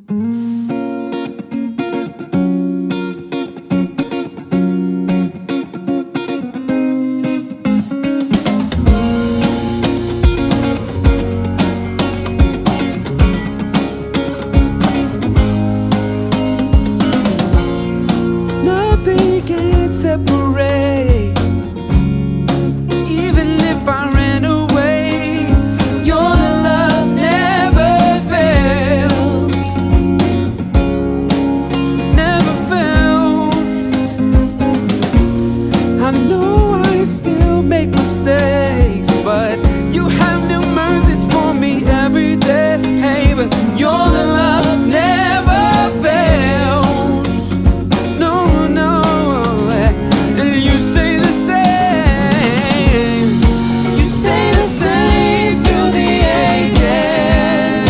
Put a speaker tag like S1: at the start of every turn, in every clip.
S1: Nothing can separate. Even if I ran away, your love never fails. Never fails. I know I still make mistakes, but you have new mercies for me every day. Hey, but your love never fails. No, no, and you stay the same. You stay the same through the ages.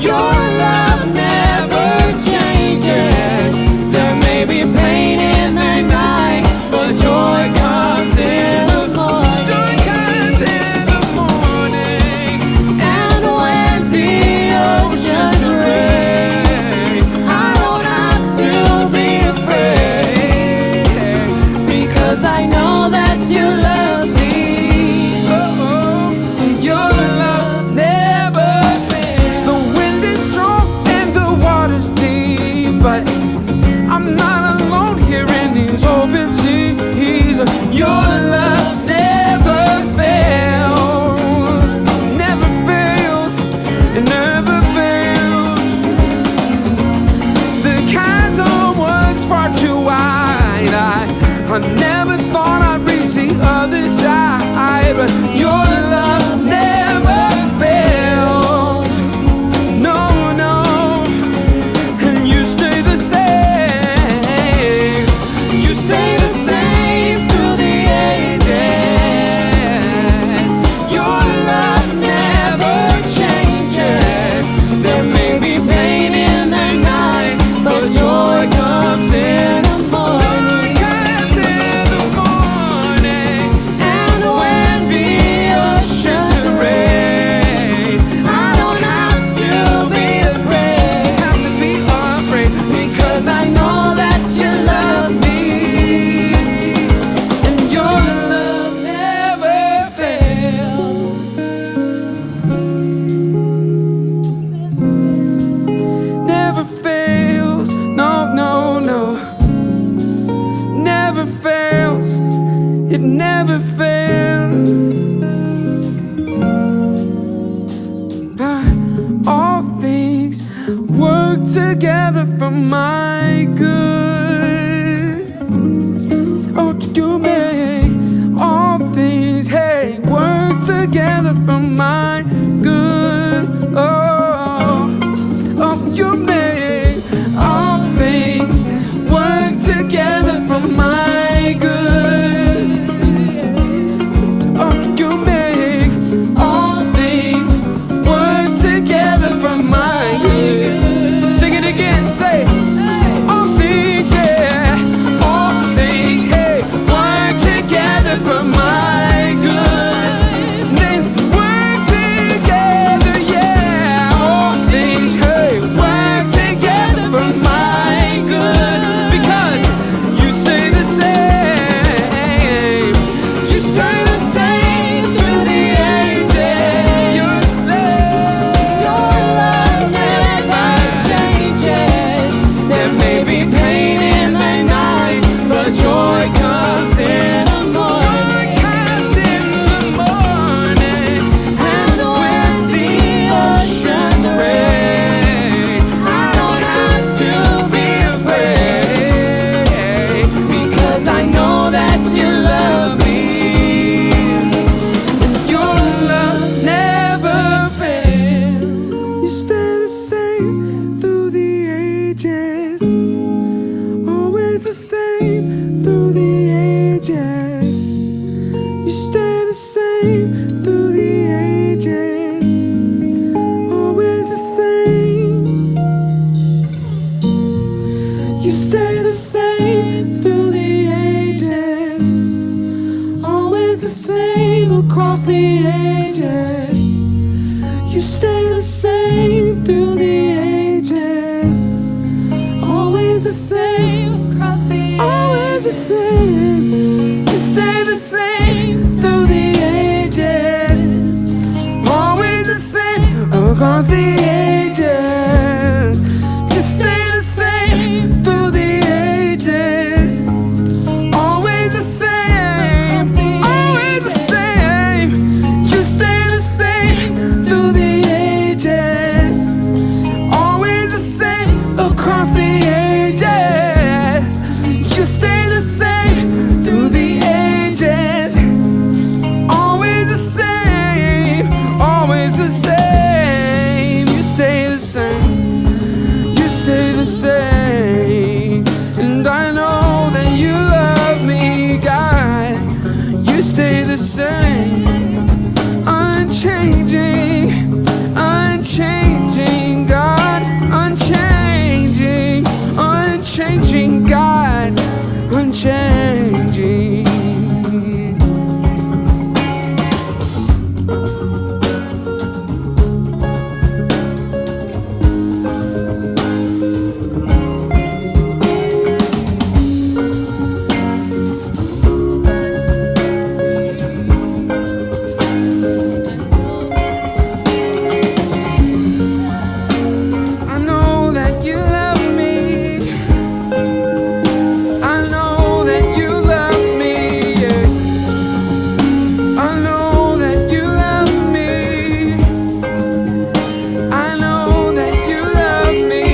S1: Your love never changes. There may be pain in the night, but joy comes in the morning. Joy comes in the morning. And when the oceans rage, I don't have to be afraid, because I know that you love me. Oh, your love never fails. The wind is strong and the water's deep, but I'm not alone here in these open seas. Your love never fails, never fails, it never fails. The chasm was far too wide. I never thought I'd reach the other side, but your love never fails. No, no, and you stay the same. You stay the same through the ages. Your love never changes. There may be pain in the night, but joy comes in the morning. And when the oceans rage, I don't have to be afraid. Because I know that you love me, and your love never fails. Never fails, no, no, no. Never fails, it never fails. All things work together for my good. Oh, you make all things, hey, work together for my good. Oh, oh, you make all things work together for my good. Oh, you make all things work together for my good. Sing it again, say all things, yeah, all things, hey, work together for my good. They work together, yeah, all things, hey, work together for my good. Because you stay the same. You stay the same through the ages. Your love never changes. There may be pain in the night, but joy comes in the morning. And when the oceans rage, I don't have to be afraid, because I know that you love me. Your love never fails. You stay the same through the ages. Always the same through the ages. You stay the same through the ages. Always the same. You stay the same through the ages. Always the same across the ages. You stay the same through the ages. across the ages. You stay the same through the ages. Always the same, always the same. You stay the same through the ages. Always the same across the ages. You stay the same through the ages. Always the same, always the same. You stay the same, you stay the same. And I know that you love me, God. You stay the same, unchanging, unchanging, God. Unchanging, unchanging, God. Unchanging. I know that you love me. I know that you love me. Yeah. I know that you love me. I know that you love me.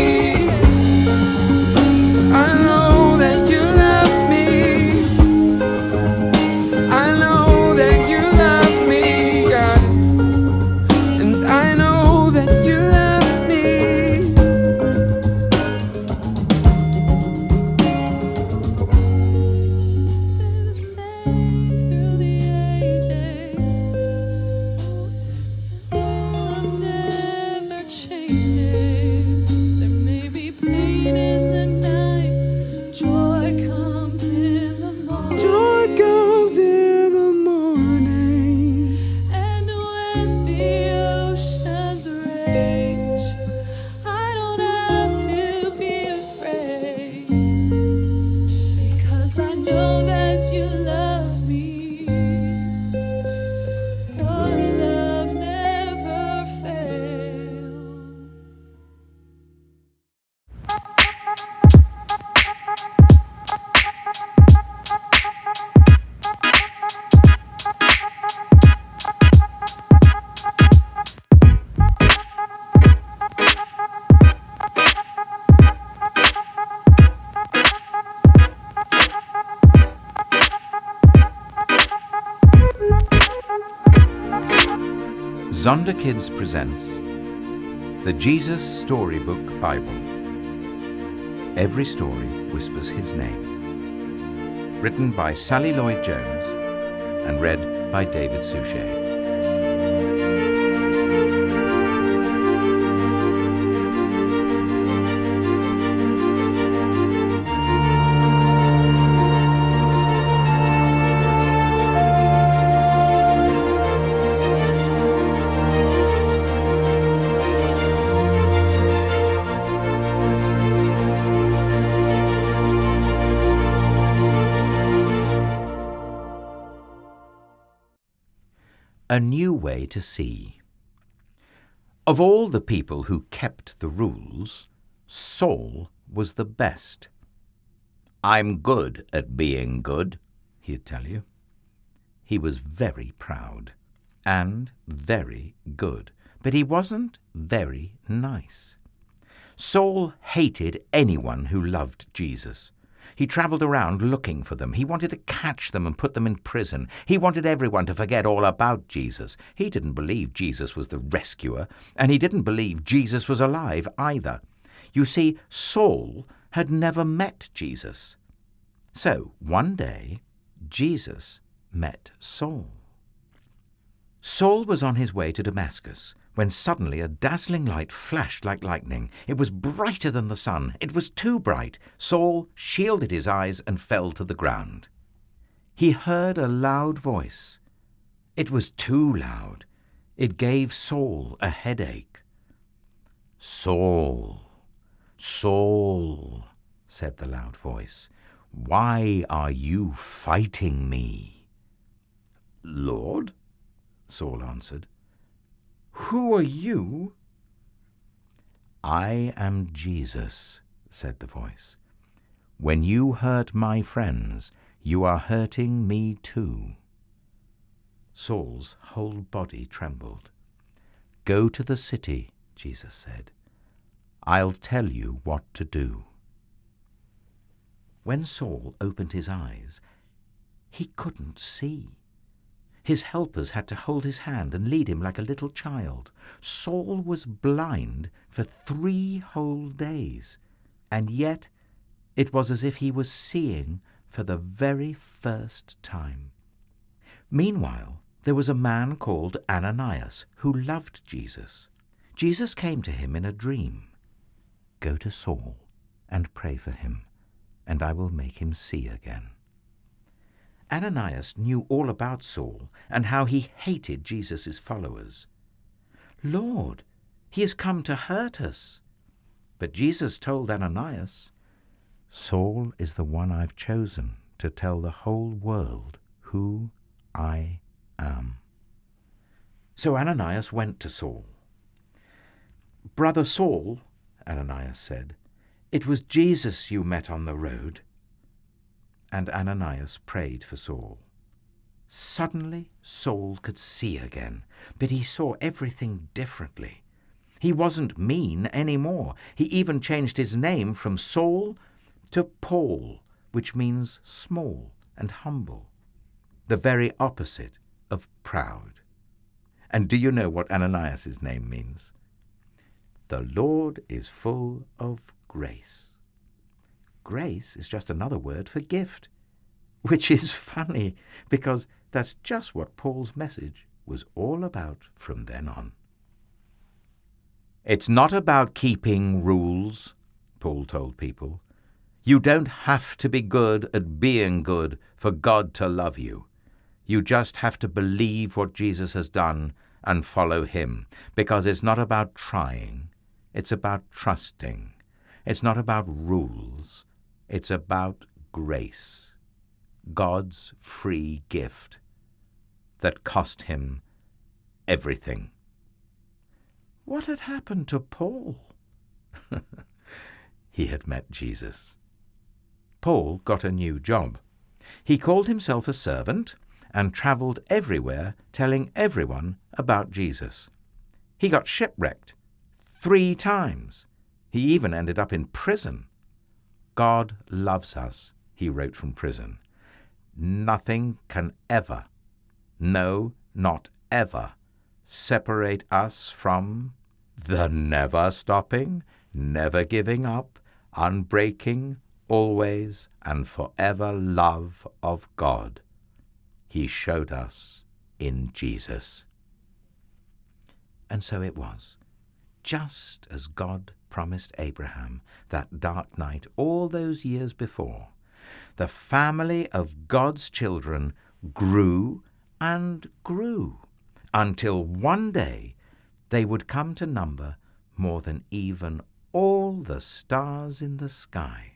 S1: I know that you love me. I know that you love me, God. And I know that you love me.
S2: Stay the same through the ages. Love never changes. There may be pain in the night. Joy comes in the morning.
S1: Joy comes in the morning.
S2: And when the oceans rage, I don't have to be afraid, because I know that you love me. Your love never fails.
S3: Zonda Kids presents the Jesus Storybook Bible. Every story whispers his name. Written by Sally Lloyd-Jones and read by David Suchet. A new way to see. Of all the people who kept the rules, Saul was the best. "I'm good at being good," he'd tell you. He was very proud and very good, but he wasn't very nice. Saul hated anyone who loved Jesus. He travelled around looking for them. He wanted to catch them and put them in prison. He wanted everyone to forget all about Jesus. He didn't believe Jesus was the rescuer, and he didn't believe Jesus was alive either. You see, Saul had never met Jesus. So one day, Jesus met Saul. Saul was on his way to Damascus when suddenly a dazzling light flashed like lightning. It was brighter than the sun. It was too bright. Saul shielded his eyes and fell to the ground. He heard a loud voice. It was too loud. It gave Saul a headache. "Saul, Saul," said the loud voice, "why are you fighting me?" "Lord," Saul answered, "who are you I am Jesus, said the voice. When you hurt my friends, you are hurting me too. Saul's whole body trembled. Go to the city, Jesus said. I'll tell you what to do. When Saul opened his eyes, he couldn't see. His helpers had to hold his hand and lead him like a little child. Saul was blind for 3 whole days, and yet it was as if he was seeing for the very first time. Meanwhile, there was a man called Ananias who loved Jesus. Jesus came to him in a dream. Go to Saul and pray for him, and I will make him see again. Ananias knew all about Saul and how he hated Jesus' followers. Lord, he has come to hurt us. But Jesus told Ananias, Saul is the one I've chosen to tell the whole world who I am. So Ananias went to Saul. Brother Saul, Ananias said, it was Jesus you met on the road. And Ananias prayed for Saul. Suddenly Saul could see again, but he saw everything differently. He wasn't mean anymore. He even changed his name from Saul to Paul, which means small and humble, the very opposite of proud. And do you know what Ananias' name means? The Lord is full of grace. Grace is just another word for gift, which is funny because that's just what Paul's message was all about from then on. It's not about keeping rules, Paul told people. You don't have to be good at being good for God to love you. You just have to believe what Jesus has done and follow him, because it's not about trying, it's about trusting. It's not about rules. It's about grace, God's free gift that cost him everything. What had happened to Paul? He had met Jesus. Paul got a new job. He called himself a servant and travelled everywhere telling everyone about Jesus. He got shipwrecked 3 times. He even ended up in prison. God loves us, he wrote from prison. Nothing can ever, no, not ever, separate us from the never stopping, never giving up, unbreaking, always and forever love of God. He showed us in Jesus. And so it was, just as God promised Abraham that dark night all those years before. The family of God's children grew and grew until one day they would come to number more than even all the stars in the sky.